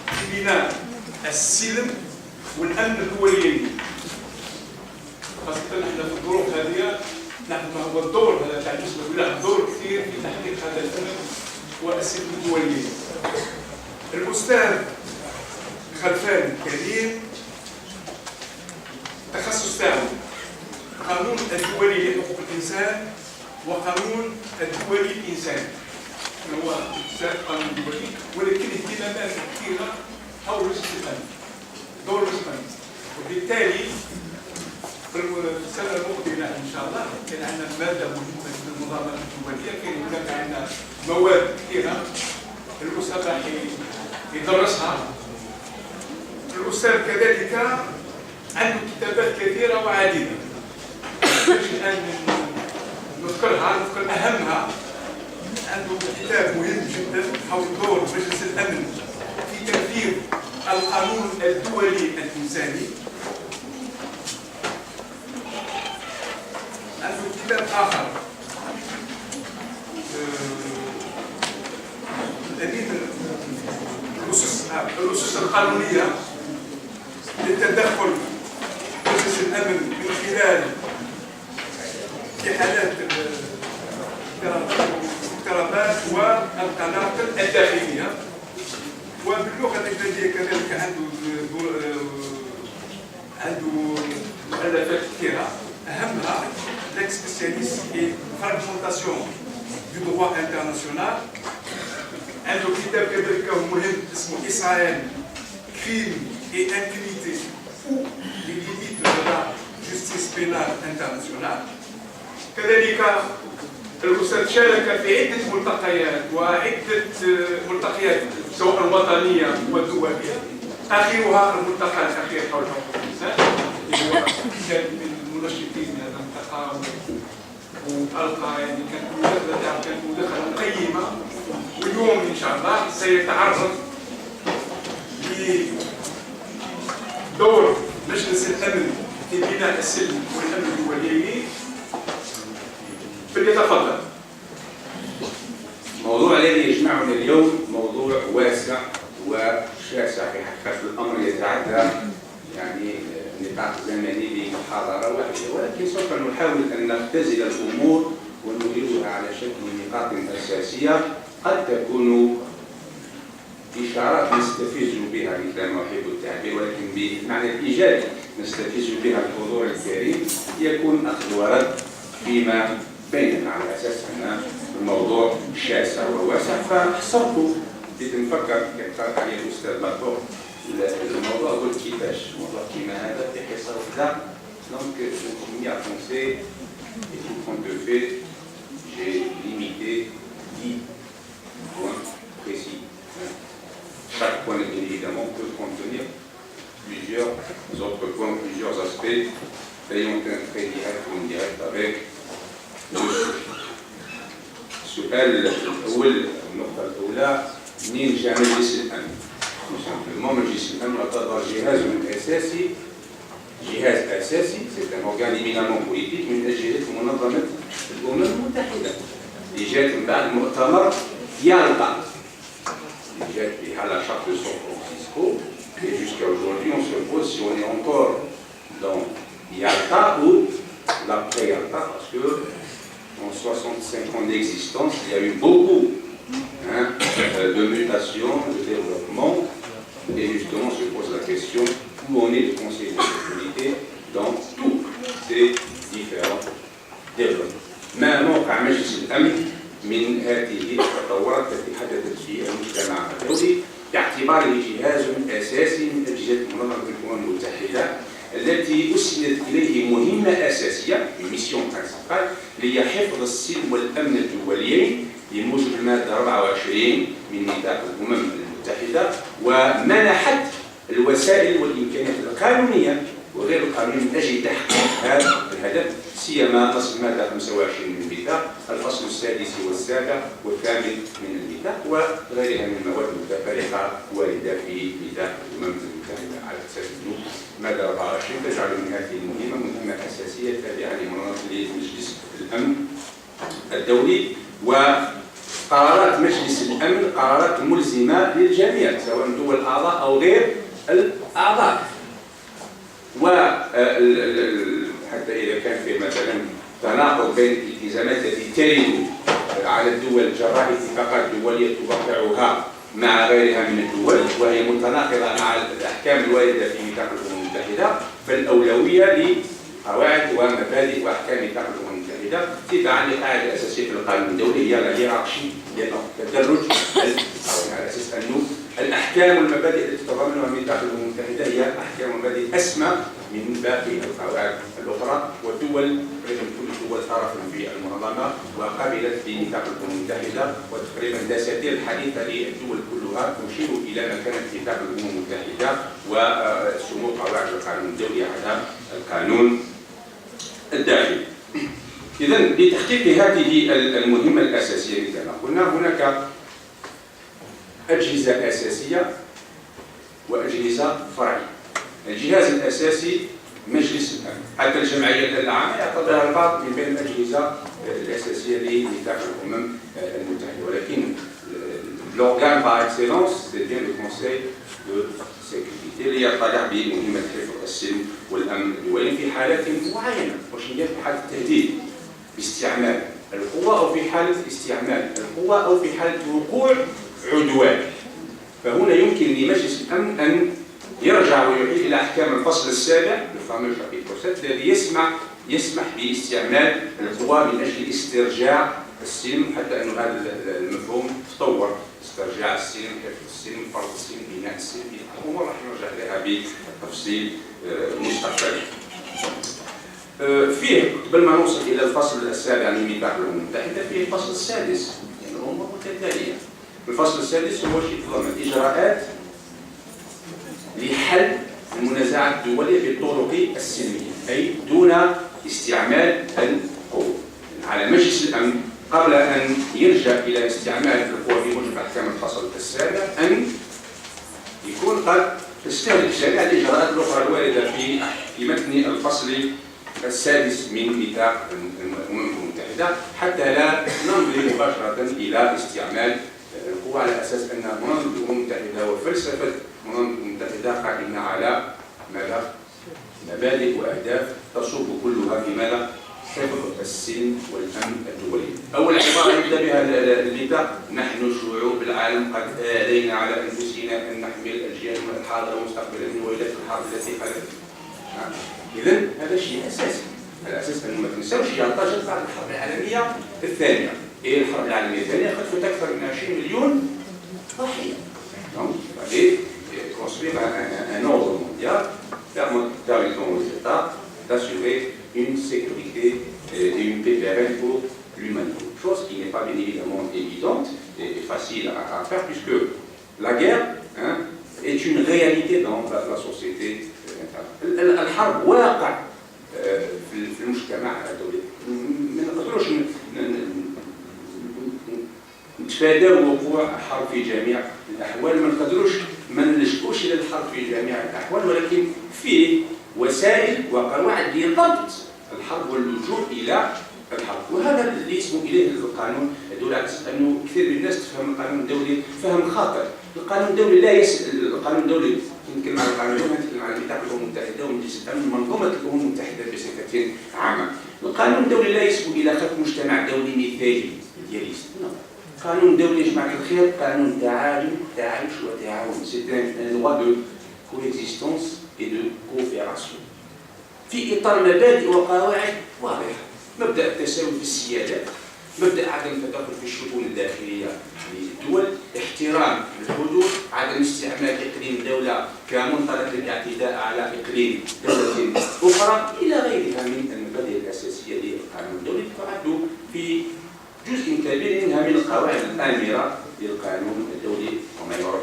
في بناء السلم والامن الدوليين، خاصة نحن في الظروف هذه. نحن ما هو الدور هذا تاع المسؤول له دور كثير في تحقيق هذا الامن والسلم الدوليين. الاستاذ خلفان الكريم التخصص تاعو قانون الدولي لحقوق الانسان وقانون الدولي الانساني. هو استاذ قانون دولي، ولكن اهتمامات كثيره حول مجلس الامن، دور مجلس الامن. وبالتالي في السنه المقبله ان شاء الله كان عندنا ماده مهمه في المنظمه الدوليه، كان هناك عندنا مواد كثيره الاستاذ راح يدرسها. الاستاذ كذلك عنده كتابات كثيره وعديده، الان نذكر اهمها. عنده كتاب مهم جدا حول دور مجلس الامن في تنفيذ القانون الدولي الانساني. عنده كتاب اخر الاسس القانونيه للتدخل مجلس الامن من خلال في حالات الاضطرابات والقناطر الداخليه. وباللغه الاجنبيه كذلك عنده مؤلفات كثيره، اهمها ليك سبيسياليست في فرغمونتاسيون دو droit international. عنده كتاب كذلك مهم اسمه اسرائيل كريم et impunité ou les limites de la justice pénale internationale. كذلك الأستاذ شارك في عدة ملتقيات وعدة ملتقيات سواء وطنية ودولية، آخرها الملتقى الأخير حول حقوق الإنسان اللي هو كان من المنشطين هذا الملتقى، وألقى يعني كانت مداخلة قيمة. واليوم إن شاء الله سيتعرض دور مجلس الأمن في بناء السلم والأمن الدولي. فليتفضل. الموضوع الذي يجمعنا اليوم موضوع واسع وشاسع في حقيقة الأمر، يتعدى يعني نطاق زمني لمحاضرة واحدة، ولكن سوف نحاول أن نختزل الأمور ونريدها على شكل نقاط أساسية قد تكون إشارات نستفز بها مثل ما أحب التعبير، ولكن بمعنى الإيجابي نستفز بها الحضور الكريم، يكون أخذ ورد فيما بيننا على أساس أن الموضوع شاسع وواسع. فاختصرت لنفكر كما قال الأستاذ لاطور الموضوع هو كيفاش موضوع كيما هذا في حصة واحدة. Donc je me suis avancé et tout compte de fait j'ai limité 10 points précis. Chaque point évidemment peut contenir plusieurs autres points, plusieurs aspects ayant un trait direct ou indirect avec السؤال الأول. النقطة الأولى منين جاء مجلس الأمن؟ مجلس الأمن يعتبر جهاز أساسي، c'est un organe éminemment politique من أجهزة منظمة الأمم المتحدة اللي جات من بعد مؤتمر يالطا اللي جات بها على شرط de San Francisco. Et jusqu'à aujourd'hui on se pose si on est encore dans Yalta ou l'après Yalta, parce que en 65 ans d'existence, il y a eu beaucoup de mutations, de développement, et justement se pose la question où en est le Conseil de sécurité dans tous ces différents développements. ما موقع مجلس الأمن من هذه التطورات التي حدثت في المجتمع الدولي باعتباره جهاز أساسي من أجهزة منظمة الأمم المتحدة التي أسندت إليه مهمة أساسية، ميسيون برينسيبال، هي حفظ السلم والأمن الدوليين بموجب المادة 24 من ميثاق الأمم المتحدة، ومنحت الوسائل والإمكانيات القانونية وغير القانونية من أجل تحقيق هذا الهدف، سيما نص المادة 25 من الميثاق، الفصل السادس والسابع والثامن من الميثاق، وغيرها من المواد المتفرقة واردة في ميثاق الأمم المتحدة. على أساس أنه مادة 24 تجعل من هذه المهمة مهمة أساسية تابعة لمجلس الأمن الدولي. قرارات مجلس الأمن قرارات ملزمة للجميع سواء دول أعضاء أو غير الأعضاء. وحتى إذا كان في مثلا تناقض بين الالتزامات التي ترد على الدول جراء اتفاقات دولية توقعها مع غيرها من الدول وهي متناقضة مع الأحكام الواردة في ميثاق الأمم المتحدة، فالأولوية لقواعد ومبادئ وأحكام ميثاق الأمم المتحدة تبعا للقاعدة الأساسية في القانون الدولي هي الهيرارشي التدرج، على أساس أنه الأحكام والمبادئ التي تتضمنها ميثاق الأمم المتحدة هي أحكام ومبادئ أسمى من باقي القواعد الأخرى، والدول تقريبا كل الدول طرف في المنظمة وقبلت بميثاق الأمم المتحدة، وتقريبا دساتير الحديثة للدول كلها تشير إلى مكانة ميثاق الأمم المتحدة وسمو قواعد القانون الدولي على القانون الداخلي. إذا لتحقيق هذه المهمة الأساسية مثل ما قلنا هناك أجهزة أساسية وأجهزة فرعية. الجهاز الأساسي مجلس الأمن، حتى الجمعية العامة يعتبرها البعض من بين الأجهزة الأساسية لميثاق الأمم المتحدة، ولكن l'organe par excellence c'est bien le Conseil de sécurité اللي يطلع بمهمة حفظ السلم والأمن الدولي في حالات معينة، واش هي في حالة التهديد باستعمال القوة أو في حالة استعمال القوة أو في حالة وقوع عدوان. فهنا يمكن لمجلس الأمن أن يرجع ويعيد إلى أحكام الفصل السابع الفامeux chapitre 7 الذي يسمح باستعمال القوى من أجل استرجاع السلم، حتى أن هذا المفهوم تطور، استرجاع السلم، حفظ السلم، فرض السلم، بناء السلم، الأمور راح نرجع لها بتفصيل مستقبلي. فيه قبل ما نوصل إلى الفصل السابع من ميثاق الأمم المتحدة فيه الفصل السادس، يعني الأمور متتالية. الفصل السادس هو شيء يتضمن إجراءات لحل المنازعات الدولية بالطرق السلمية، أي دون استعمال القوة. على مجلس الأمن قبل أن يلجأ إلى استعمال القوة في موجب أحكام الفصل السابع أن يكون قد استهدف جميع الإجراءات الأخرى الواردة في متن الفصل السادس من ميثاق الأمم المتحدة، حتى لا نمضي مباشرة إلى استعمال القوة، على أساس أن منظمة الأمم المتحدة وفلسفة منظمة الأمم المتحدة قائمة على ماذا؟ مبادئ وأهداف تصب كلها في ماذا؟ حفظ السلم والأمن الدولي. أول عبارة يبدأ بها الميثاق: نحن شعوب العالم قد آلينا على أنفسنا أن نحمل الأجيال الحاضرة ومستقبلا من ويلات الحرب التي خلت. إذن هذا شيء أساسي، على أساس أنه ما تنساوش هي انتشرت بعد الحرب العالمية الثانية. إيه الحرب العالمية الثانية؟ خلفت أكثر من 20 مليون ضحية. Donc, il fallait construire un ordre mondial permettant aux États d'assurer une sécurité et une paix pérenne pour l'humanité. Chose qui n'est pas bien évidemment évidente et facile à faire, puisque la guerre est une réalité dans la société. الحرب واقع في المجتمع الدولي، ما نقدروش نتفاداو وقوع حرب في جميع الأحوال، ما نلجؤوش إلى الحرب في جميع الأحوال، ولكن فيه وسائل وقواعد لضبط الحرب واللجوء إلى الحرب. وهذا اللي يسمو إليه القانون الدولي، أنه كثير من الناس تفهم القانون الدولي فهم خاطئ. القانون الدولي لا القانون الدولي نتكلم عن القانون الدولي، نتكلم عن ميثاق الأمم المتحدة ومجلس الأمن منظومة الأمم المتحدة بصفة عامة. القانون الدولي لا يسمو إلى خلق مجتمع دولي مثالي دياليست. قانون الدولي يا جماعة الخير قانون تعايش وتعاون. سي ان droit de coexistence et de coopération في إطار مبادئ وقواعد واضحة. مبدأ التساوي في السيادات، مبدأ عدم التدخل في الشؤون الداخلية للدول، احترام الحدود، عدم استعمال إقليم دولة كمنطلق للاعتداء على إقليم دولة أخرى، إلى غيرها من المبادئ الأساسية للقانون الدولي تعد في جزء كبير منها من القواعد الآمرة للقانون الدولي وما يعرف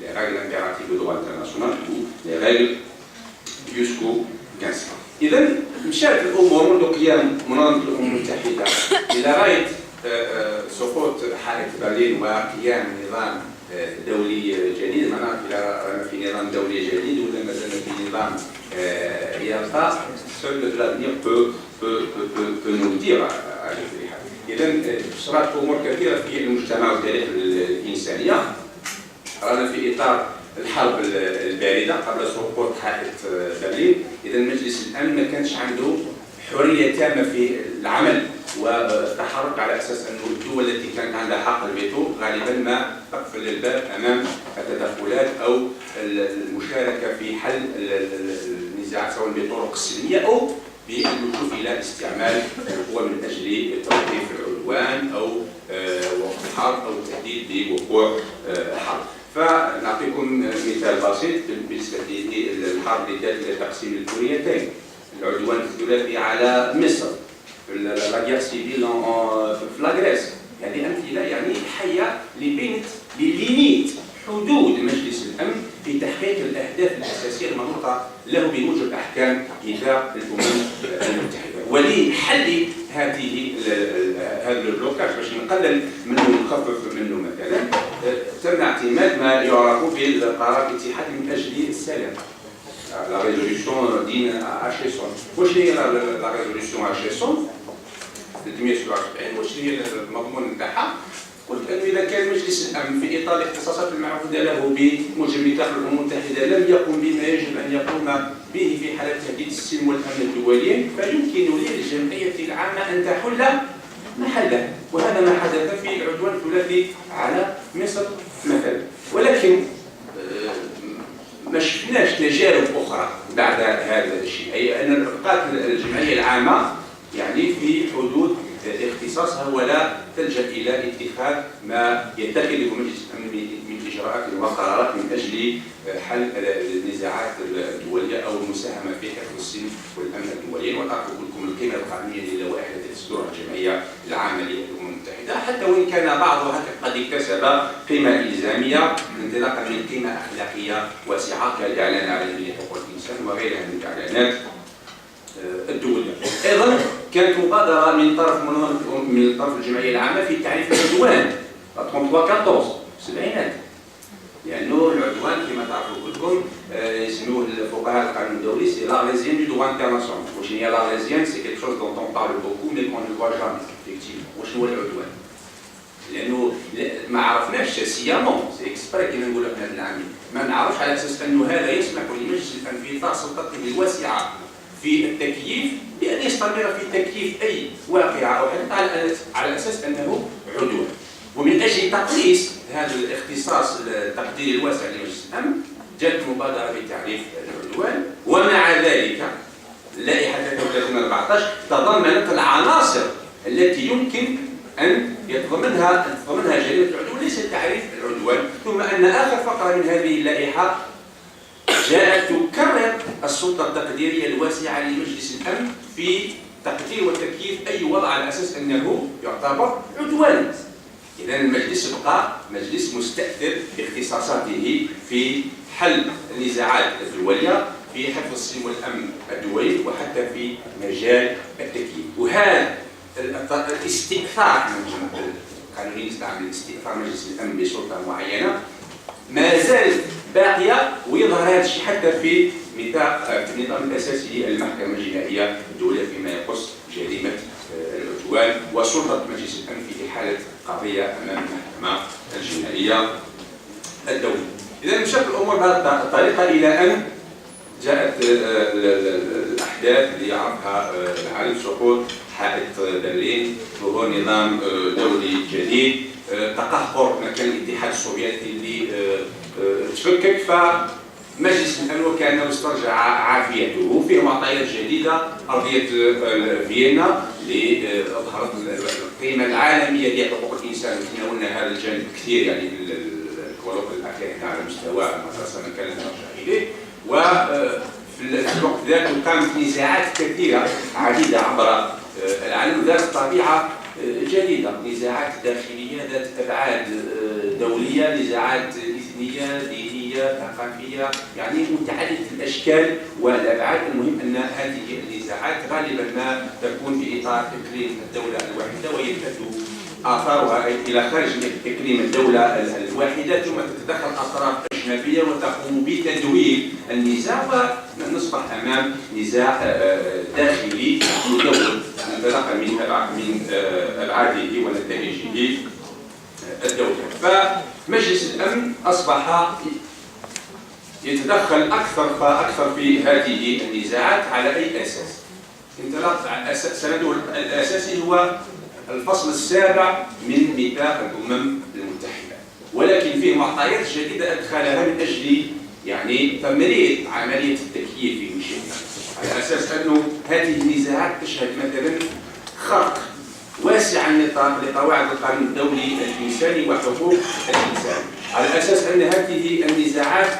les règles impératives de droit international ou les règles jusqu'au 15. إذا مشات الأمور منذ قيام منظمة الأمم المتحدة إلى غاية سقوط حالة برلين وقيام نظام دولي جديد. معنا في نظام دولي جديد ولا مازال في نظام يبقى seul l'avenir peut nous le dire على كل حال. إذا صارت أمور كثيرة في المجتمع والتاريخ الإنسانية. رانا في إطار الحرب الباردة قبل سقوط حائط برلين. إذا مجلس الأمن ما كانش عنده حرية تامة في العمل والتحرك، على أساس أن الدول التي كانت عندها حق الفيتو غالبا ما تقفل الباب أمام التدخلات أو المشاركة في حل النزاعات سواء بطرق سلمية أو باللجوء إلى استعمال القوى من أجل توقيف العدوان أو وقف الحرب أو التهديد بوقوع حرب. فنعطيكم مثال بسيط بالنسبة للحرب اللي ادت إلى تقسيم الكوريتين، العدوان الثلاثي على مصر، لا غير سيفيل في لاغريس. هذه أمثلة يعني حية لبنت لليميت حدود مجلس الأمن في تحقيق الأهداف الأساسية المنوطة له بموجب أحكام كتاب الأمم المتحدة. ولحل هذا البلوكاج باش نقلل منه ونخفف منه مثلا تم اعتماد ما يعرف بالقرار الاتحادي من أجل السلام، لا ريزوليسيون دين اشيسون. واش هي لا ريزوليسيون اشيسون 377؟ واش هي المضمون نتاعها؟ قلت انه اذا كان مجلس الامن في اطار الاختصاصات المعقوده له بموجب ميثاق الامم المتحده لم يقم بما يجب ان يقوم به في حاله تهديد السلم والامن الدوليين، فيمكن للجمعيه العامه ان تحل محله. وهذا ما حدث في العدوان الثلاثي على مصر مثلا. ولكن ما شفناش تجارب اخرى بعد هذا الشيء، اي ان بقات الجمعيه العامه يعني في حدود اختصاصها ولا تلجا الى اتخاذ ما يتخذه مجلس الامن من اجراءات وقرارات من اجل حل النزاعات الدوليه او المساهمه في حفظ السلم والامن الدوليين. واترك لكم القيمه القانونيه للوائح التي تصدرها الجمعيه العامه للامم المتحده، حتى وان كان بعضها قد اكتسب قيمه الزاميه انطلاقا من قيمه اخلاقيه واسعه كالاعلان العالمي لحقوق الانسان وغيرها من الاعلانات الدوليه. ايضا كانت مبادره من طرف الجمعيه العامه في تعريف العدوان 3314 السبعينات، لانه العدوان كما تعرفوا كلكم يسموه الفقهاء القانون الدولي سي لارليزيان دو دوا انترناسيونال. واش هي لارليزيان؟ سي كيك شوز دونت اون بارل بوكو مي كون نو فوا جامي افيكتيفمون. واش هو العدوان؟ لانه ما عرفناش سيامون سي اكسبري كما نقولوا احنا بالعامي، ما نعرفش على اساس انه هذا يسمح لمجلس الامن في اطار سلطته الواسعه في التكييف بأن يستمر في تكييف أي واقعة أو حدث على أساس أنه عدوان. ومن أجل تقليص هذا الاختصاص التقديري الواسع لمجلس الأمن جاءت مبادرة بتعريف العدوان، ومع ذلك لائحة 2014 تضمنت العناصر التي يمكن أن تتضمنها جريمة العدوان، ليس تعريف العدوان. ثم أن آخر فقرة من هذه اللائحة جاءت تكرر السلطة التقديرية الواسعة لمجلس الأمن في تقدير وتكييف أي وضع على أساس أنه يعتبر عدوانا. إذا المجلس بقى مجلس مستأثر باختصاصاته في حل النزاعات الدولية، في حفظ السلم والأمن الدولي، وحتى في مجال التكييف. وهذا الاستئثار القانوني يستعمل استئثار مجلس الأمن بسلطة معينة ما زالت باقيه، ويظهر هذا الشيء حتى في ميثاق في النظام الاساسي للمحكمه الجنائيه الدوليه فيما يخص جريمه العدوان وسلطه مجلس الامن في احاله قضيه امام المحكمه الجنائيه الدوليه. اذا مشت الامور بهذه الطريقه الى ان جاءت الاحداث اللي يعرفها العالم، سقوط حائط برلين، ظهور نظام دولي جديد، تقهقر مكان الاتحاد السوفيتي اللي تفكك، فمجلس الامن وكانه استرجع عافيته. فيه معطيات جديده، ارضيه فيينا اللي اظهرت القيمه العالميه لحقوق الانسان، تناولنا هذا الجانب كثير يعني في الكولوق الاخير على مستوى المدرسه من كان نرجع اليه. وفي الوقت ذاك قامت نزاعات كثيره عديده عبر العالم ذات طبيعه جديده، نزاعات داخليه ذات ابعاد دوليه، نزاعات اثنيه دينيه ثقافيه، يعني متعدده الاشكال والابعاد. المهم ان هذه النزاعات غالبا ما تكون في اطار اقليم الدوله الواحده ويمتد اثارها الى خارج اقليم الدوله الواحده، ثم تتدخل اطراف اجنبيه وتقوم بتدوير النزاع ونصبح امام نزاع داخلي يدور انطلاقا من أبعاده ونتائجه الدولية. فمجلس الأمن أصبح يتدخل أكثر في هذه النزاعات على أي أساس؟ انطلاق سنده الأساسي هو الفصل السابع من ميثاق الأمم المتحدة، ولكن فيه معطيات جديدة أدخلها من أجل يعني تمرير عملية التكييف في مشكلة، على أساس أنه هذه النزاعات تشهد مثلا خرق واسع النطاق لقواعد القانون الدولي الإنساني وحقوق الإنسان، على أساس أن هذه النزاعات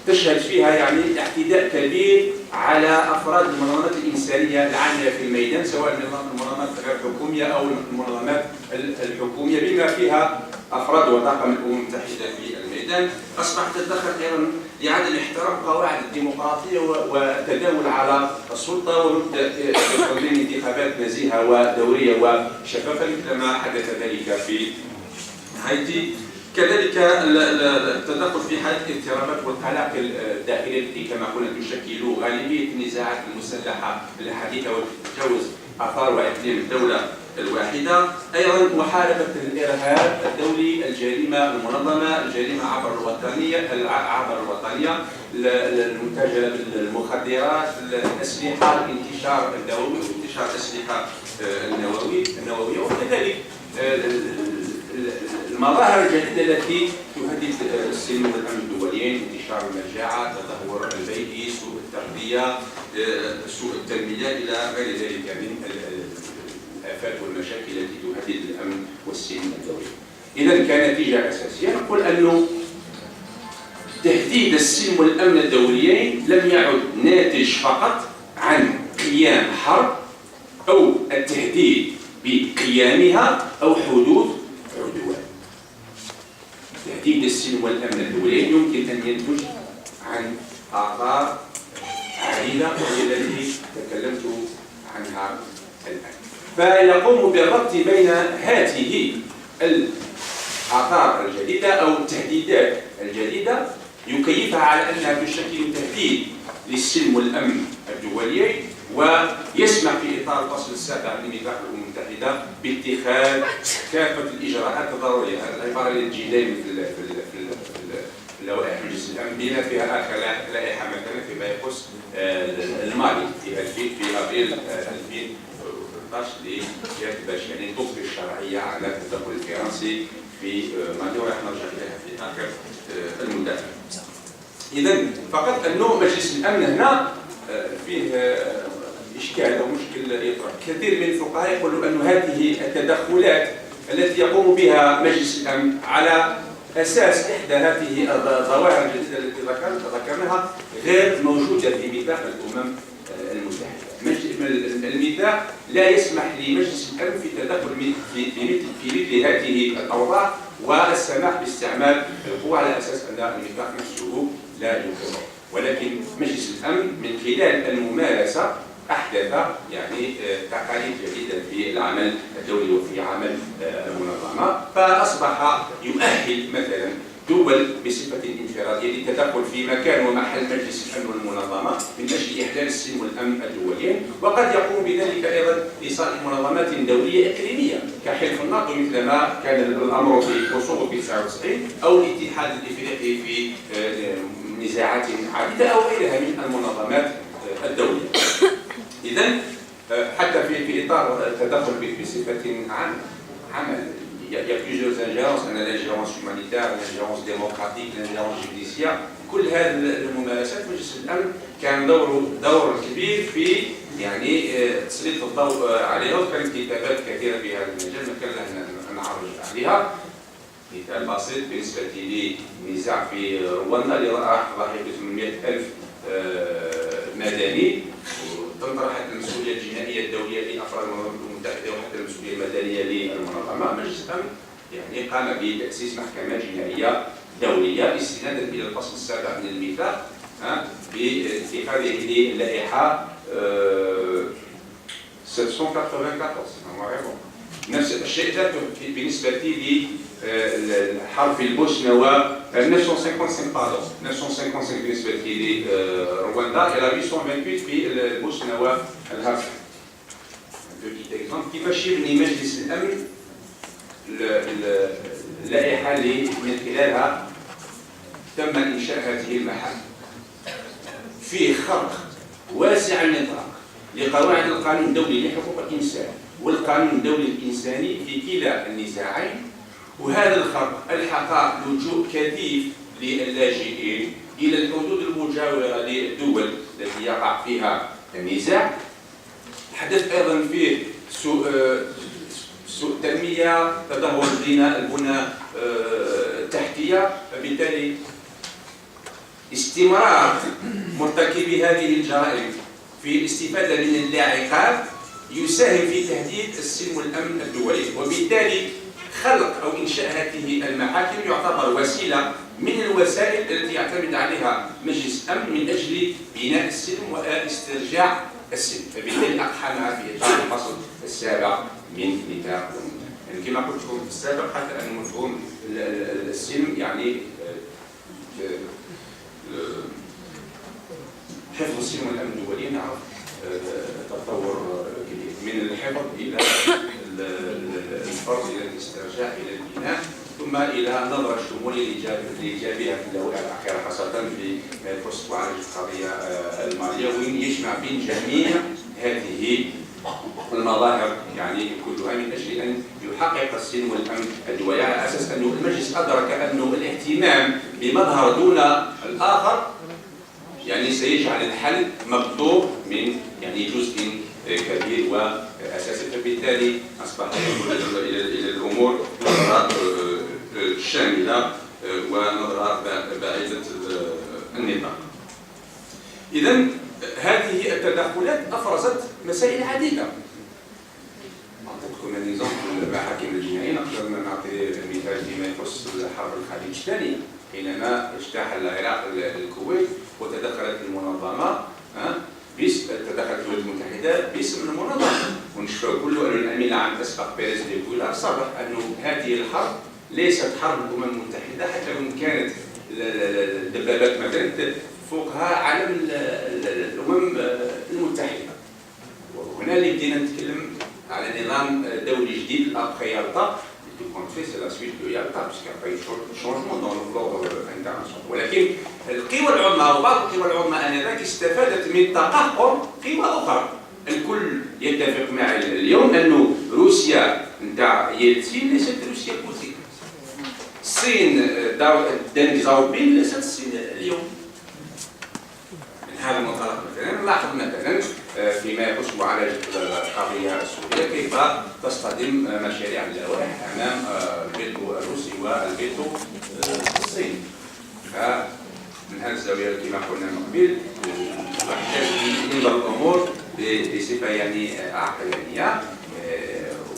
تشهد فيها يعني اعتداء كبير على أفراد المنظمات الإنسانية العاملة في الميدان، سواء المنظمات غير الحكومية أو المنظمات الحكومية بما فيها أفراد وطاقم الأمم المتحدة في الميدان. أصبحت تتدخل أيضا لعدم احترام قواعد الديمقراطية والتداول على السلطة ومبدأ تنظيم انتخابات نزيهة ودورية وشفافة مثل ما حدث ذلك في هايتي. كذلك التدخل في حالة الاضطرابات والقلاق الداخلية التي كما قلنا تشكل غالبية النزاعات المسلحة الحديثة وتتجاوز آثار وإقليم الدولة الواحدة. أيضا محاربة الإرهاب الدولي، الجريمة المنظمة، الجريمة عبر الوطنية المتاجرة بالمخدرات، الأسلحة، الانتشار النووي وانتشار الأسلحة النووية، وكذلك المظاهر الجديدة التي تهدد السلم والأمن الدوليين، انتشار المجاعة، تدهور البيئي، سوء التغذية، سوء التنمية إلى غير ذلك من الآفات والمشاكل التي تهدد الأمن والسلم الدولي. إذا كنتيجة أساسية نقول أنه تهديد السلم والأمن الدوليين لم يعد ناتج فقط عن قيام حرب أو التهديد بقيامها أو حدوث عدوان. تهديد السلم والأمن الدوليين يمكن أن ينتج عن آثار عديدة وهي التي تكلمت عنها الآن. فيقوم بالربط بين هذه الآثار الجديدة أو التهديدات الجديدة، يكيفها على أنها تشكل تهديد للسلم والأمن الدوليين، ويسمح في إطار الفصل السابع من ميثاق الأمم المتحدة باتخاذ كافة الإجراءات الضرورية. العبارة اللي تجي دائما في لوائح مجلس الأمن بما فيها آخر لائحة مثلا فيما يخص المالي في أبريل 2013 باش يعني تطفي الشرعية على التدخل الفرنسي في مالي، ورح نرجع إليها في آخر المدة. إذا فقط أنه مجلس الأمن هنا فيه إشكال أو مشكل يطرح. كثير من الفقهاء يقولوا أن هذه التدخلات التي يقوم بها مجلس الأمن على أساس إحدى هذه الظواهر الجديدة التي ذكرناها غير موجودة في ميثاق الأمم المتحدة. الميثاق لا يسمح لمجلس الأمن في التدخل في مثل هذه الأوضاع والسماح باستعمال القوى على أساس أن الميثاق نفسه لا يوجد. ولكن مجلس الأمن من خلال الممارسة أحدث يعني تقاليد جديدة في العمل الدولي وفي عمل المنظمة، فأصبح يؤهل مثلا دول بصفة انفرادية للتدخل في مكان ومحل مجلس الأمن والمنظمة من أجل إحلال السلم والأمن الدوليين، وقد يقوم بذلك أيضا لصالح منظمات دولية إقليمية كحلف الناطو مثل ما كان الأمر في كوسوفو في 99 أو الاتحاد الإفريقي في نزاعات عديدة أو غيرها من المنظمات الدولية. إذا حتى في إطار التدخل بصفة عمل il y a plusieurs ingérences, l'ingérence humanitaire, l'ingérence démocratique, l'ingérence judiciaire. كل هذه الممارسات مجلس الأمن كان دور كبير في يعني تسليط الضوء عليها، وكانت كتابات كثيرة في هذا المجال ما كان لنا نعرج عليها. مثال بسيط بالنسبة للنزاع في رواندا اللي راح ضحية 800,000 مدني، وتنطرحت المسؤولية الجنائية الدولية لأفراد الأمم المتحدة وحتى المسؤولية المدنية للمنظمة. مجلس الأمن يعني قام بتأسيس محكمة جنائية دولية استنادا إلى الفصل السابع من الميثاق باتخاذه للائحة 794. نفس الشيء ذاته بالنسبة للحرب في البوسنة و 955 بالنسبة لرواندا إلى 828 في البوسنة والهرسك. بوتيت اكزومبل كيفاش يبني مجلس الامن اللائحه اللي من خلالها تم انشاء هذه المحاكم. فيه خرق واسع النطاق لقواعد القانون الدولي لحقوق الانسان والقانون الدولي الانساني في كلا النزاعين، وهذا الخرق الحق لجوء كثيف للاجئين الى الحدود المجاوره للدول التي يقع فيها النزاع. حدث ايضا فيه سوء تنميه، تدهور البنى التحتيه، فبالتالي استمرار مرتكبي هذه الجرائم في الاستفاده من اللاعقات يساهم في تهديد السلم والامن الدولي، وبالتالي خلق او انشاء هذه المحاكم يعتبر وسيله من الوسائل التي يعتمد عليها مجلس الامن من اجل بناء السلم واسترجاع السلم. فبالتالي اقحمها في اطار الفصل السابع من نطاق المنتدى. يعني كما قلت لكم في السابق، حتى ان مفهوم السلم يعني حفظ السلم والامن الدولي نعرف تطور كبير من الحفظ الى الفرض الى الاسترجاع الى البناء، ثم الى النظره الشموليه الايجابيه في اللوائح الاخيره، خاصه في فرصه معالجه القضيه الماليه، وين يجمع بين جميع هذه المظاهر يعني كلها من اجل ان يحقق السلم والامن الدولي، على اساس انه المجلس ادرك انه الاهتمام بمظهر دون الاخر يعني سيجعل الحل مقطوع من يعني جزء كبير واساسي. فبالتالي اصبح الى الامور نظره شامله ونظره بعيده النطاق. اذا هذه التدخلات افرزت مسائل عديده. اعطيتكم نظام المحاكم الجنائيه، نقدر نعطي مثال فيما يخص حرب الخليج الثانيه، حينما اجتاح العراق الكويت وتدخلت المنظمه تدخلت الولايات المتحده باسم المنظمه، ونشوفوا كله انه الامين العام الاسبق بيريز دي كويلار صرح انه هذه الحرب ليست حرب الامم المتحده، حتى وان كانت الدبابات مثلا فوقها علم الامم المتحده. وهنا اللي بدينا نتكلم على نظام دولي جديد الابخي يالطا، c'est la suite de Yalta, puisqu'il n'y a pas eu de changement dans l'ordre international. ولكن القوى العظمى وبعض القوى العظمى انذاك استفادت من تقهقر قوى اخرى. الكل يتفق معي اليوم انه روسيا نتاع يلتسين ليست روسيا بوتين. الصين دانغ زاوبين ليست الصين اليوم. من هذا المنطلق مثلا نلاحظ مثلا فيما يخص معالجه القضيه السوريه كيف تصطدم مشاريع اللوائح امام الفيتو الروسي والفيتو الصيني. فمن هذه الزاويه كما قلنا من قبل يحتاج ينظر الامور بصفه يعني عقلانيه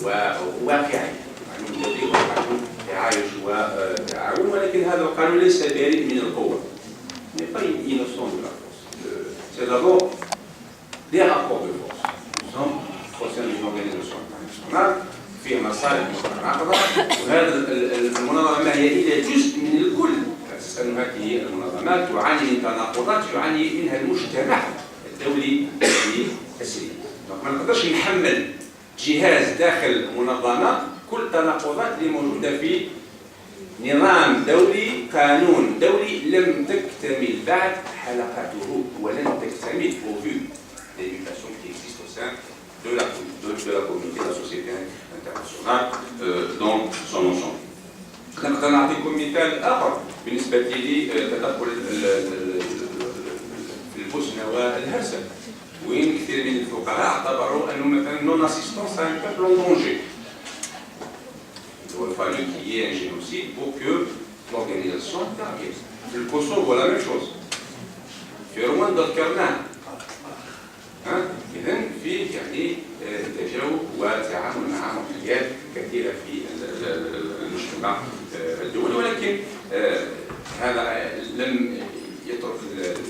وواقعيه، قانون دولي وقانون تعايش وتعاون، ولكن هذا القانون ليس بريء من القوه. C'est d'abord des rapports de force. Nous sommes au sein d'une organisation internationale فيها مصالح متناقضة، وهذا المنظمة ما هي إلا جزء من الكل، أساس أن هذه المنظمات تعاني من تناقضات يعاني منها المجتمع الدولي في السلم. ما نقدرش نحمل جهاز داخل منظمة كل التناقضات اللي موجودة في نظام دولي، قانون دولي لم تكتمل بعد حلقاته ولن تكتمل au vu des mutations qui existent au sein de la communauté de la société internationale dans son ensemble. نقدر نعطيكم مثال آخر بالنسبة لتدخل في البوسنة والهرسك، وين كثير من الفقهاء اعتبروا أنه مثلا non assistance à un peuple en danger. Il aurait fallu qu'il y ait un génocide pour que l'organisation intervienne. Le Kosovo, la même chose. في رواندا ذكرناه. إذا في يعني تجاوب وتعامل مع محليات كثيرة في المجتمع الدولي، ولكن هذا لم يترك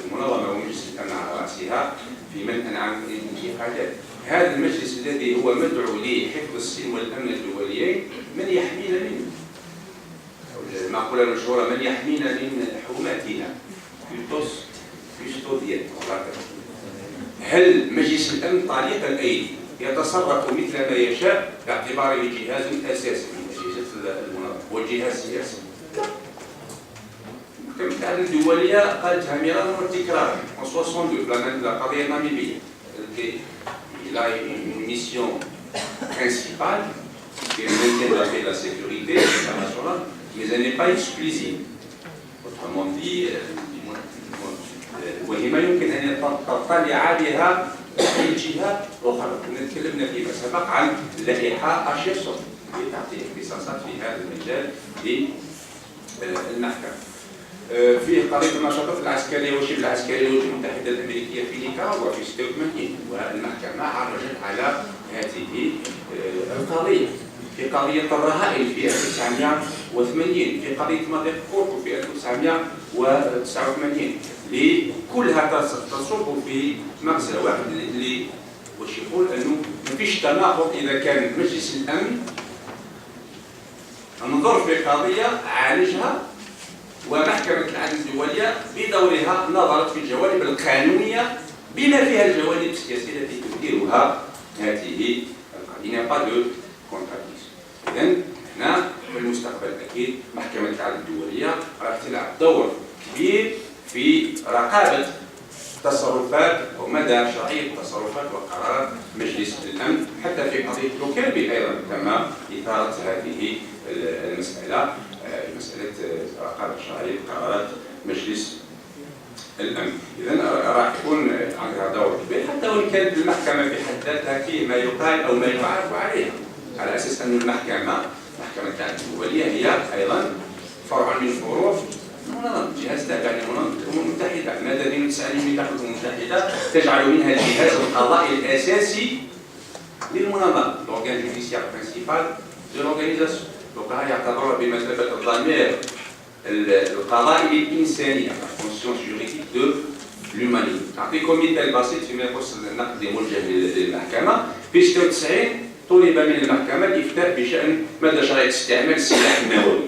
المنظمة ومجلس الأمن على رأسها في منع عن الانتقادات. هذا المجلس الذي هو مدعو لحفظ السلم والأمن الدوليين من يحمينا منه؟ المقولة المشهورة من يحمينا من حرماتنا؟ هل مجلس الأمن طليق الأيدي يتصرف مثل ما يشاء باعتباره جهاز اساسي من اجهزه المنظمه والجهاز السياسي. المحكمة العدل الدولية قالتها مرارا وتكرارا en 62 la قضية الناميبية. Il a une mission principale qui est le maintien de la paix et de la sécurité internationale, mais elle n'est pas exclusive. Autrement dit, وهي ما يمكن أن تطلع بها أي جهة أخرى. كنا تكلمنا فيما سبق عن لائحة أشيرسون اللي تعطي اختصاصات في هذا المجال للمحكمة. في قضية النشاطات العسكرية والشبه العسكرية للولايات المتحدة الأمريكية في نيكاراغوا في 86 والمحكمة عرجت على هذه القضية. في قضية الرهائن في 1980 في قضية مضيق كوركو في 1989 كلها تصب في مغزى واحد اللي واش يقول انه ما فيش تناقض اذا كان مجلس الامن ننظر في قضيه عالجها ومحكمه العدل الدوليه بدورها نظرت في الجوانب القانونيه بما فيها الجوانب السياسيه التي تديرها هذه القضيه با دو كونتراديكسيون. اذا هنا في المستقبل اكيد محكمه العدل الدوليه راح تلعب دور كبير في رقابة تصرفات ومدى شرعية تصرفات وقرارات مجلس الأمن حتى في قضية لوكيربي أيضا كما إثارت هذه المسألة مسألة رقابة شرعية قرارات مجلس الأمن. إذا راح يكون عندها دور كبير حتى وإن كانت المحكمة في حد ذاتها فيه ما يقال أو ما يعرف عليها على أساس أن محكمة العدل الدولية هي أيضا فرع من فروع جهاز تابع للأمم المتحدة. ماذا نسأل من داخل الأمم المتحدة تجعل منها الجهاز القضائي الأساسي للمنظمة l'organe judiciaire principal de l'organisation. Donc هذا يعتبر بمثابة الضمير القضائي للإنسانية la fonction juridique de l'humanité. نعطيكم مثال بسيط فيما يخص النقد الموجه للمحكمة. في 96 طلب من المحكمة الإفتاء بشأن مدى شرعية استعمال السلاح النووي.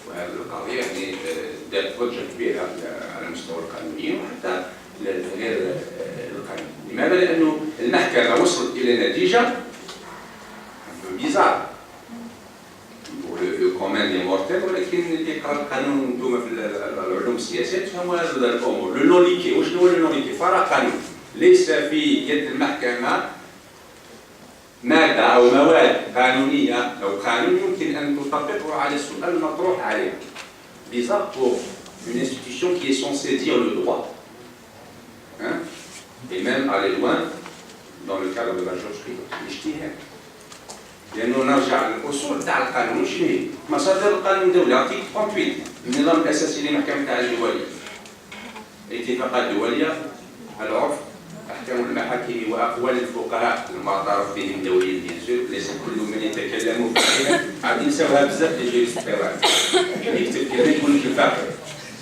وهذه القضية يعني دارت ضجة كبيرة على مستوى القانونيين وحتى غير القانون. لماذا؟ لأنه المحكمة وصلت إلى نتيجة بيزار لو كومان دي مورتيل، ولكن اللي يقرا القانون انتم في العلوم السياسية تفهموا هذه الأمور. لو نوليكي، وشنو هو لو نوليكي؟ فرع قانون. ليس في يد المحكمة مادة أو مواد قانونية أو قانون يمكن أن تطبقه على السؤال المطروح عليه. Bizarre pour une institution qui est censée dire le droit, hein, et même aller loin dans le cadre de la jurisprudence. لأنه نرجع للأصول تاع القانون. شنو هي؟ مصادر القانون الدولي ارتيكل 38 النظام الأساسي لمحكمة العدل الدولية. الاتفاقات الدولية، العرف، أحكام المحاكم وأقوال الفقهاء المعترف بهم دوليا بيان سور. ليس كل من يتكلم فيها عاد ينساوها بزاف ديال الجيريسبرودونس. يكتب كلمة يقول لك الفقه.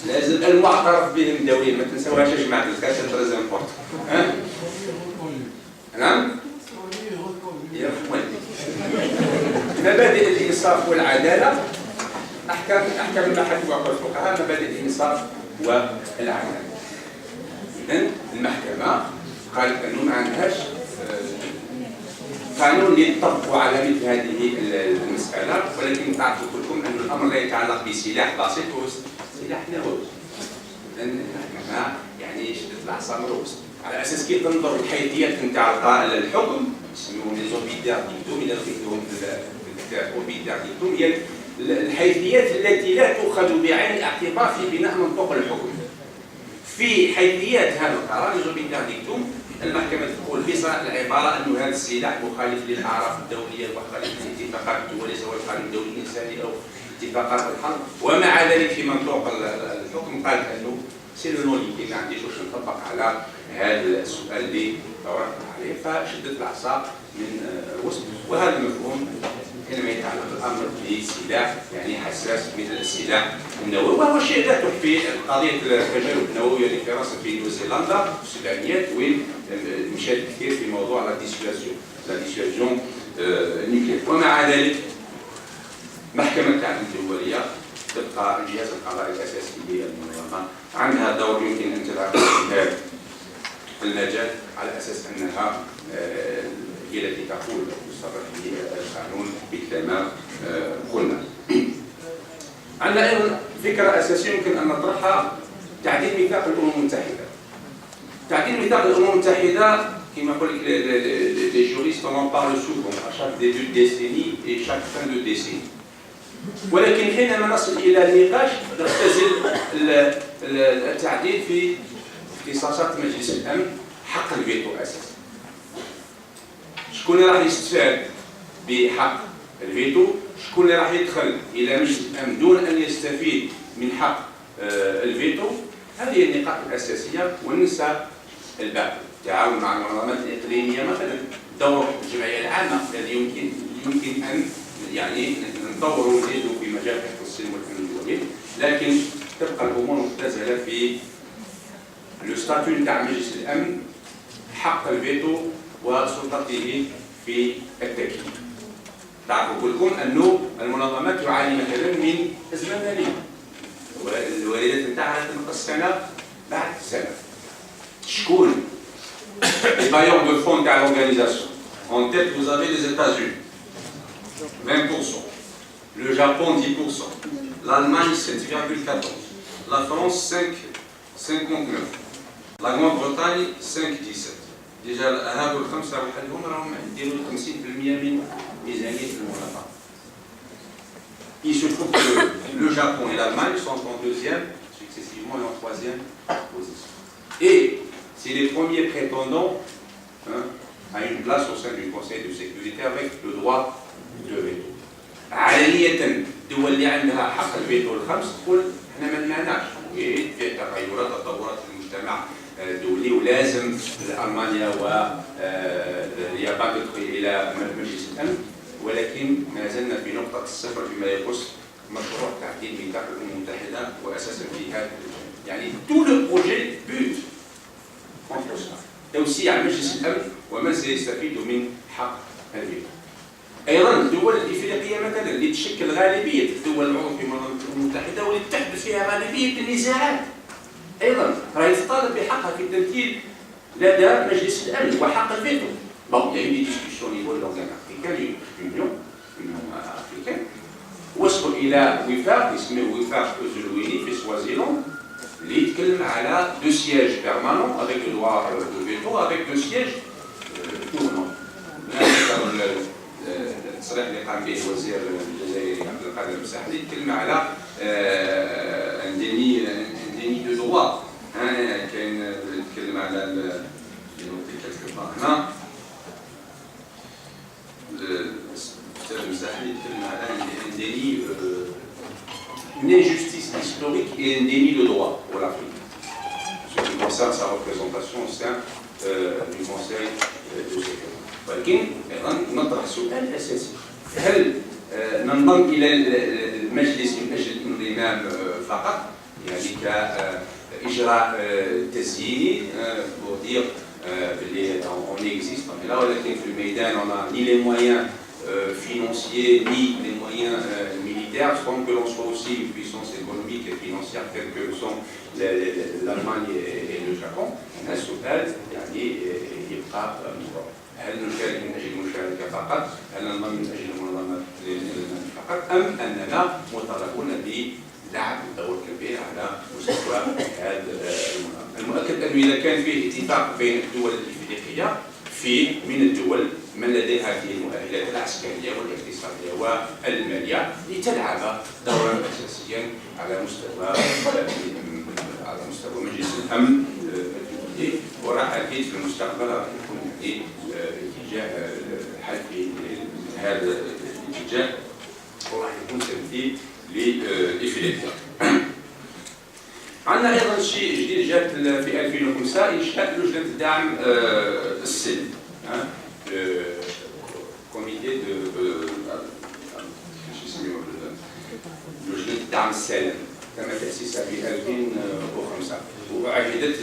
لازم المعترف بهم دوليا ما تنساوهاش يا جماعة الخير، سي تري امبورطون. نعم؟ يا خوان. مبادئ الإنصاف والعدالة، أحكام المحاكم وأقوال الفقهاء، مبادئ الإنصاف والعدالة. إذن المحكمة قالت أنه ما عندهاش قانون يطبق على مثل هذه المسألة، ولكن تعرفوا كلكم أن الأمر لا يتعلق بسلاح بسيط وهو سلاح نووي. إذن المحكمة يعني شدت العصا من الوسط على أساس كيف تنظر الحيثيات نتاع الحكم يسموهم لي زوبيدار ديكتوم، إذا لقيتوهم في الكتاب زوبيدار ديكتوم هي الحيثيات التي لا تؤخذ بعين الاعتبار في بناء منطوق الحكم. في حيثيات هذا القرار زوبيدار ديكتوم المحكمة تقول بصراحة العبارة أن هذا السلاح مخالف للأعراف الدولية ومخالف للاتفاقات الدولية سواء القانون الدولي الإنساني أو اتفاقات الحرب، ومع ذلك في منطوق الحكم قال أنه سي لو نوليكي ما عنديش واش نطبق على هذا السؤال اللي طرحنا عليه، فشدت العصا من الوسط. وهذا المفهوم حينما يتعلق الامر بسلاح يعني حساس مثل السلاح النووي، وهو شيء لا تخفي قضيه التجارب النوويه اللي في راسها في نيوزيلندا في السبعينيات، وين مشات كثير في موضوع لا ديسيوزيون نيوكليير. ومع ذلك محكمه العدل الدوليه تبقى الجهاز القضائي الاساسي للمنظمه، عندها دور يمكن ان تلعب في المجال على اساس انها هي التي تقول يصرح به القانون مثل ما قلنا. عندنا أيضا فكرة أساسية يمكن أن نطرحها، تعديل ميثاق الأمم المتحدة. تعديل ميثاق الأمم المتحدة كما يقول لك les juristes on en parle souvent à chaque début de décennie et chaque fin de décennie. ولكن حينما نصل إلى النقاش نختزل التعديل في اختصاصات مجلس الأمن حق الفيتو أساسا. شكون اللي راح يستفاد بحق الفيتو؟ شكون اللي راح يدخل إلى مجلس الأمن دون أن يستفيد من حق الفيتو؟ هذه النقاط الأساسية. وننسى الباقي، التعاون مع المنظمات الإقليمية مثلا، دور الجمعية العامة الذي يمكن أن يعني نطور ونزيدوا في مجال حفظ السلم والأمن الدولي، لكن تبقى الأمور مختزلة في لو ستاتيو نتاع مجلس الأمن، حق الفيتو وسلطته في التكييف. تعرفوا كلكم أنه المنظمات تعاني مثلا من أزمة مالية، والواردات نتاعها تنقص سنة بعد سنة. شكون les bailleurs de fonds de l'organisation? En tête, vous avez les États-Unis, 20%, le Japon 10%, l'Allemagne 7,14%, la France 5,59%, la Grande-Bretagne 5,17%. Déjà, هذو الخمسة وحدهم راهم يديروا 50% من ميزانية المنظمة. Il se trouve que le Japon et l'Allemagne sont en deuxième, successivement, et en troisième position. Et c'est les premiers prétendants à une place au sein du Conseil de sécurité avec le droit de veto. عالية الدول اللي عندها حق الفيتو الخمس تقول احنا ما نمنعش، في تغيرات تطورات في المجتمع الدولي ولازم ألمانيا واليابان تدخل إلى مجلس الأمن، ولكن ما زلنا في نقطة الصفر فيما يخص مشروع تعديل ميثاق الأمم المتحدة. وأساسا في هذا يعني tout le projet but توسيع مجلس الأمن ومن سيستفيد من حق الفيتو. أيضا الدول الإفريقية مثلا اللي تشكل غالبية الدول العضو في منظمة الأمم المتحدة واللي تحدث فيها غالبية النزاعات، أيضا راهي تطالب بحقها في التمثيل لدى مجلس الأمن وحق الفيتو. Bon, il y a eu des discussions au niveau de l'organe africain, l'Union africaine. وصلوا إلى وفاق اسمه وفاق أوزلويني في سوازيلاند اللي يتكلم على دو سياج بيرمانون avec le droit de veto avec deux sièges tournants. التصريح اللي قام به الوزير الجزائري عبد القادر المساحلي يتكلم على انديني دو دوا. كاين يتكلم على هنا الأستاذ المساحلي يتكلم على انديني une injustice historique et un déni de droit pour l'Afrique, ce qui concerne sa représentation au sein du Conseil de sécurité. ولكن أيضا نطرح سؤال أساسي، هل ننضم إلى المجلس من أجل الانضمام فقط، يعني كإجراء تزييني pour dire on existe on est là, ولكن في الميدان on n'a ni les moyens financiers ni les moyens militaires, sans que l'on soit aussi une puissance économique et financière telle que sont l'Allemagne et le Japon. السؤال يعني يبقى مطروح، هل نشارك من أجل المشاركة فقط؟ هل ننضم من أجل المنظمات فقط؟ أم أننا مطالبون بلعب دور كبير على مستوى هذا المنظمة؟ المؤكد أنه إذا كان فيه اتفاق بين الدول الإفريقية في من الدول من لديها هذه المؤهلات العسكرية والاقتصادية والمالية لتلعب دورا أساسيا على مستوى مجلس الأمن الدولي، وراح أكيد في المستقبل راح يكون اتجاه الحل في هذا الاتجاه، وراح يكون تمثيل لإفريقيا. عندنا أيضا شيء جديد جات في 2005 إنشاء لجنة دعم السلم. كوميتي لجنة دعم السلم تم تأسيسها في 2005 وعهدت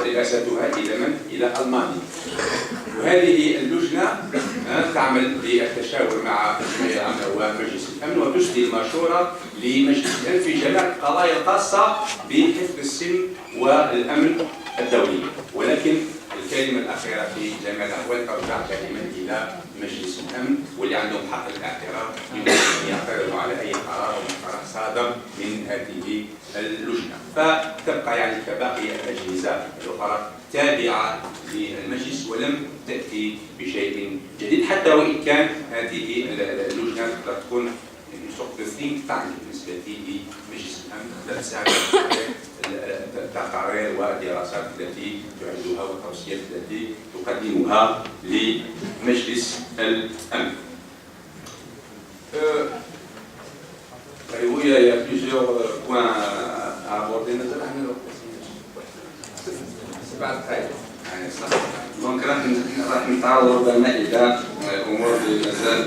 رئاستها إلى من؟ إلى ألمانيا. وهذه اللجنة تعمل بالتشاور مع الجمعية العامة ومجلس الأمن وتسدي المشورة لمجلس الأمن في جميع القضايا الخاصة بحفظ السلم والأمن الدولي. ولكن والكلمه الاخيره في جميع الاحوال ترجع دائما الى مجلس الامن، واللي عندهم حق الاعتراض يمكن ان يعترضوا على اي قرار قرار صادر من هذه اللجنه. فتبقى يعني كباقي الاجهزه الاخرى تابعه للمجلس ولم تاتي بشيء جديد، حتى وان كان هذه اللجنه تقدر تكون think tank بالنسبه لمجلس الامن، تقدر تساعد التقارير والدراسات التي تعدها والتوصيات التي تقدمها لمجلس الامن. Il y a plusieurs points à aborder. Donc راح نتعرض ربما الى امور مازال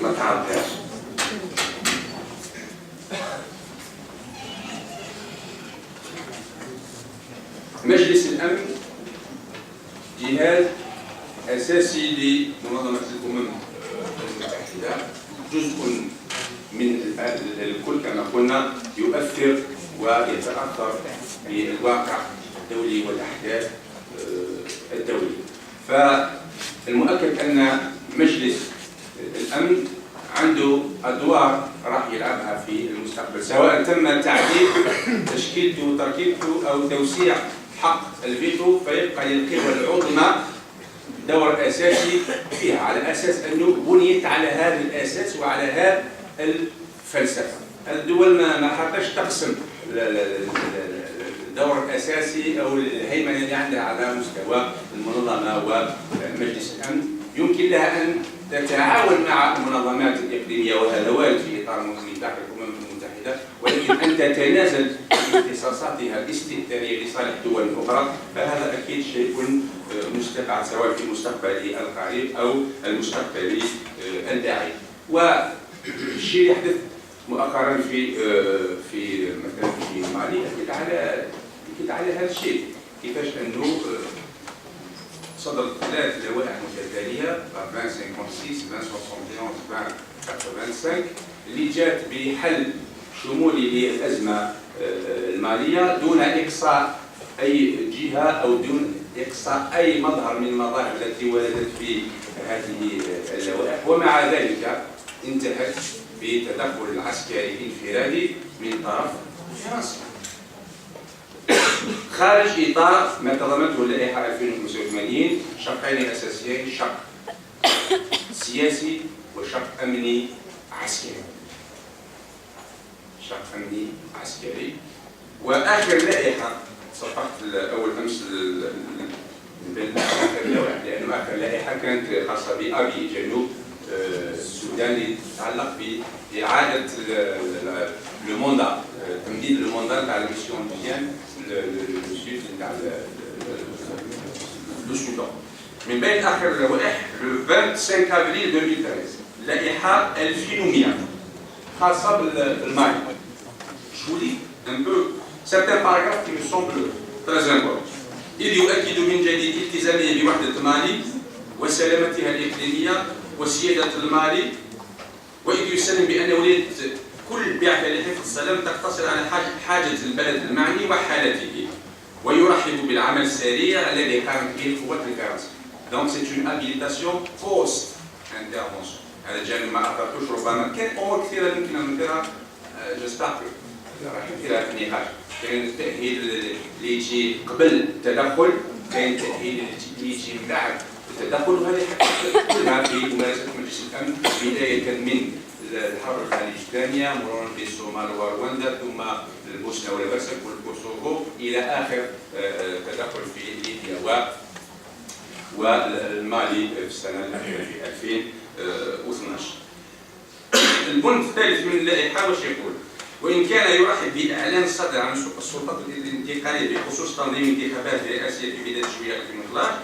ما تعرفهاش. مجلس الامن جهاز اساسي لمنظمه الامم المتحده، جزء من الكل كما قلنا، يؤثر ويتاثر بالواقع الدولي والاحداث الدوليه. فالمؤكد ان مجلس الامن عنده ادوار راح يلعبها في المستقبل، سواء تم تعديل تشكيلته وتركيبته او توسيع حق الفيتو، فيبقى للقوى العظمى دور اساسي فيها، على اساس انه بنيت على هذا الاساس وعلى هذا الفلسفه. الدول ما حبش تقسم الدور الاساسي او الهيمنه اللي عندها على مستوى المنظمه ومجلس الامن. يمكن لها ان تتعاون مع المنظمات الاقليميه، وهذا وارد في اطار ميثاق الامم المتحده، ولكن ان تتنازل عن اختصاصاتها الاستئثاريه لصالح دول اخرى، فهذا اكيد شيء مستبعد سواء في المستقبل القريب او المستقبل البعيد. والشيء اللي يحدث مؤخرا في مثلا في مالي يؤكد على هذا الشيء، كيفاش انه صدرت 3 لوائح متتاليه 2056 2071 2085 اللي جات بحل شمولي للازمه الماليه دون اقصاء اي جهه او دون اقصاء اي مظهر من المظاهر التي وردت في هذه اللوائح، ومع ذلك انتهت بتدخل العسكري الانفرادي من طرف فرنسا خارج اطار ما تضمنته اللائحه 2085 شقين اساسيين، شق سياسي وشق امني عسكري. شق امني عسكري. واخر لائحه صفحت اول امس بين اخر اللوائح، لانه اخر لائحه كانت خاصه بابي جنوب السودان اللي تتعلق باعاده الموندا، تمديد الموندا تاع الميسيون ديال السود تاع السودان. من بين اخر اللوائح 25 افريل 2013 لائحه 2100 خاصه بالمال. شولي un peu certains paragraphes qui me semblent très importants. إذ يؤكد من جديد التزامه بوحده مالي وسلامتها الاقليميه وسياده المالي، وإذ يسلم بأن ولية كل بعثة لحفظ السلام تقتصر على حاجة البلد المعني وحالته، ويرحب بالعمل السريع الذي قامت به القوات الفرنسية. Donc c'est une habilitation post intervention. هذا الجانب ما أثرتوش، ربما كان أمور كثيرة يمكن أن نذكرها جستاقل راح نذكرها في النقاش. كان التأهيل اللي يجي قبل التدخل، كان التأهيل اللي يجي من بعد التدخل، وهذه كلها في ممارسة مجلس الأمن بداية من الحرب الخليج الثانية مرورا بالصومال ورواندا ثم البوسنة والهرسك والكوسوفو إلى آخر تدخل في ليبيا والمالي في السنة الأخيرة في 2012. البند الثالث من اللائحة واش يقول؟ وإن كان يرحب بإعلان الصدر عن السلطات الانتقالية بخصوص تنظيم انتخابات رئاسية في بداية جويلية 2011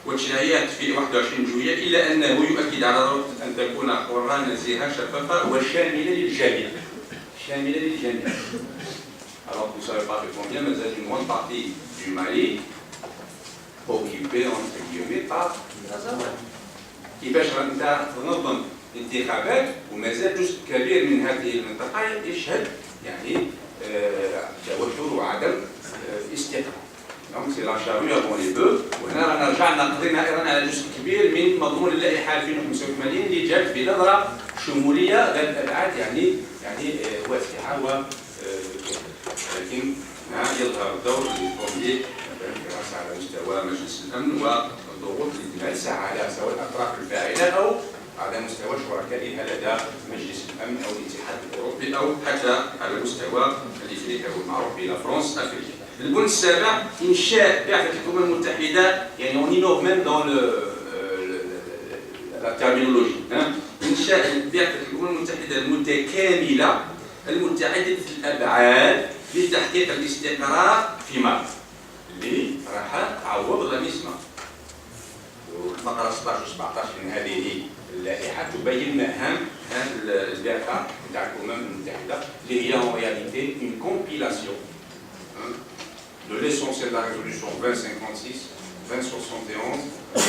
والتشريعات في 21 جويلية، إلا أنه يؤكد على ضرورة أن تكون حرة نزيهة شفافة وشاملة للجميع. شاملة للجميع. Alors vous savez parfaitement bien, mais une grande partie du Mali occupée entre guillemets par l'Azawad. كيفاش أنت تنظم انتخابات ومازال جزء كبير من هذه المنطقة يشهد يعني توتر وعدم استقرار. دونك سي لا شارو افون لي بو. وهنا رانا رجعنا قضينا ايضا على جزء كبير من مضمون اللائحه 2085 اللي جات بنظره شموليه ذات ابعاد يعني واسعه و لكن يظهر الدور للتنظيم الدراسه على مستوى مجلس الامن والضغوط اللي تمارسها على سواء الاطراف الفاعله او على مستوى شركائها لدى مجلس الامن او الاتحاد الاوروبي او حتى على مستوى الافريقي او المعروف بلا فرنس افريقيا. البند السابع انشاء بعثه الامم المتحده يعني اون انوف ميم دون لا تيرمينولوجي انشاء بعثه الامم المتحده المتكامله المتعدده الابعاد لتحقيق الاستقرار في مالي اللي راح تعوض لا ميسما. الفقره 16 و 17 من هذه اللائحه تبين مهام البعثه نتاع الامم المتحده اللي هي en réalité une compilation de l'essentiel de la résolution 2056, 2071 et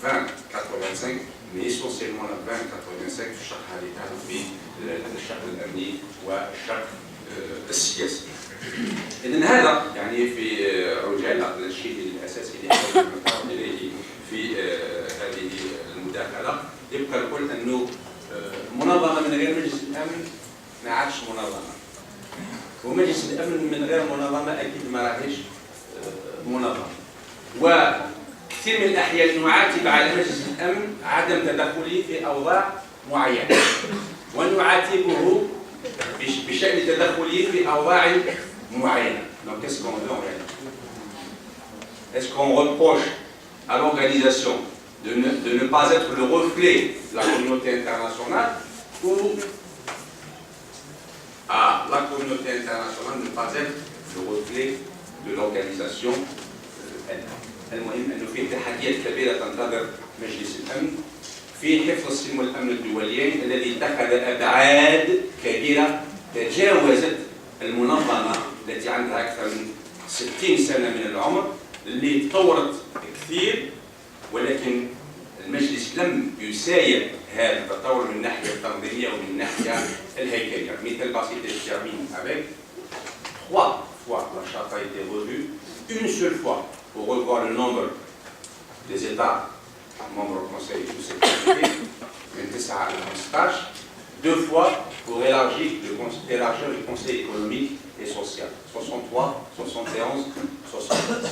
2085, mais essentiellement la 2085 في الشرح اللي يتعلق بالشق الامني والشق السياسي. إذن هذا يعني في عجالة الشيء الأساسي اللي نحتاج نتعرض إليه في هذه المداخلة. يبقى نقول أنه منظمة من غير مجلس الأمن ما عادش منظمة، ومجلس الأمن من غير منظمة أكيد ما راهيش منظمة. وكثير من الأحيان نعاتب على مجلس الأمن عدم تدخله في أوضاع معينة، ونعاتبه بشأن تدخله في أوضاع معينة. Donc qu'est-ce qu'on fait? Est-ce qu'on reproche à l'organisation de ne pas être le reflet de la communauté internationale ou à la communauté internationale de ne pas être le reflet de l'organisation elle-même? المهم أنه في تحديات كبيرة تنتظر مجلس الأمن في حفظ السلم والأمن الدوليين الذي اتخذ أبعاد كبيرة تجاوزت المنظمة التي عندها أكثر من 60 سنة من العمر اللي تطورت كثير، ولكن المجلس لم يساير هذا التطور من الناحية التنظيمية ومن الناحية الهيكلية. مثال بسيط termine avec 3 fois la charte a été revue, une seule fois pour revoir le nombre des États membres au Conseil de sécurité, من 9 إلى 15, 2 fois pour élargir le Conseil économique et social, 63, 71, 76.